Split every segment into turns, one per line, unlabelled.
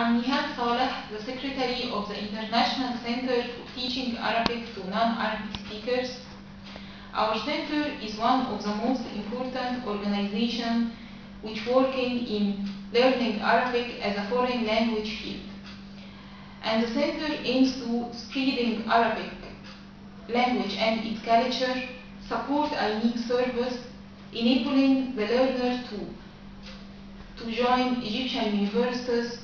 I'm Nihal Saleh, the Secretary of the International Center for Teaching Arabic to Non-Arabic Speakers. Our center is one of the most important organizations which working in learning Arabic as a foreign language field. And the center aims to spreading Arabic language and its culture, support a unique service, enabling the learner to join Egyptian universities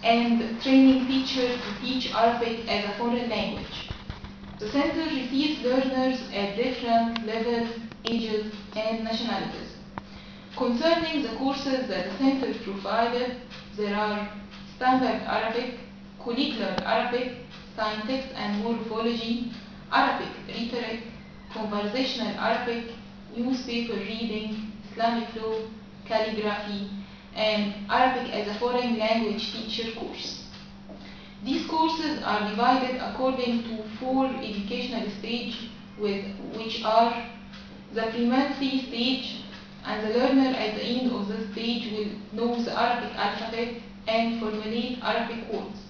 and training teachers to teach Arabic as a foreign language. The center receives learners at different levels, ages, and nationalities. Concerning the courses that the center provided, there are Standard Arabic, Curricular Arabic, Syntax and Morphology, Arabic Rhetoric, Conversational Arabic, Newspaper Reading, Islamic Law, Calligraphy, and Arabic as a foreign language teacher course. These courses are divided according to 4 educational stages, which are the pre-monthly stage, and the learner at the end of the stage will know the Arabic alphabet and formulate Arabic words.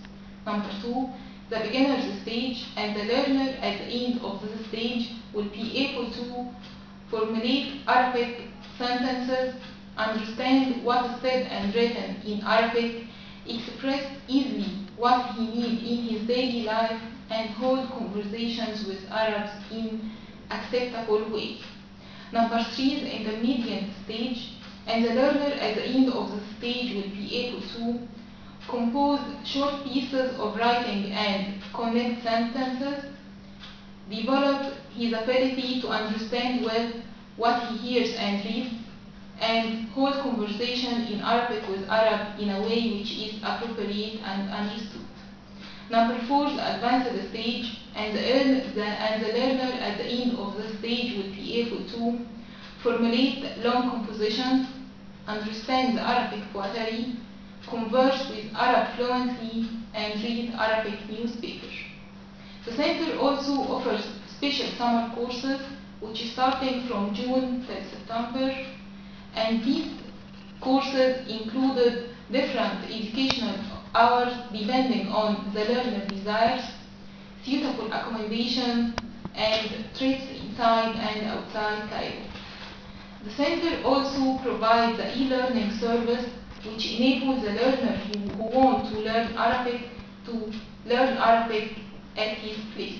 Number 2, the beginner's stage, and the learner at the end of the stage will be able to formulate Arabic sentences, understand what is said and written in Arabic, express easily what he needs in his daily life, and hold conversations with Arabs in acceptable way. Number 3 is the intermediate stage, and the learner at the end of the stage will be able to compose short pieces of writing and connect sentences, develop his ability to understand well what he hears and reads, and hold conversation in Arabic with Arab in a way which is appropriate and understood. Number 4, the advanced stage, and the learner at the end of the stage will be able to formulate long compositions, understand the Arabic poetry, converse with Arab fluently, and read Arabic newspapers. The center also offers special summer courses which is starting from June till September, and these courses included different educational hours depending on the learner desires, suitable accommodation, and trips inside and outside Cairo. The center also provides the e-learning service which enables the learner who want to learn Arabic to learn Arabic at his place.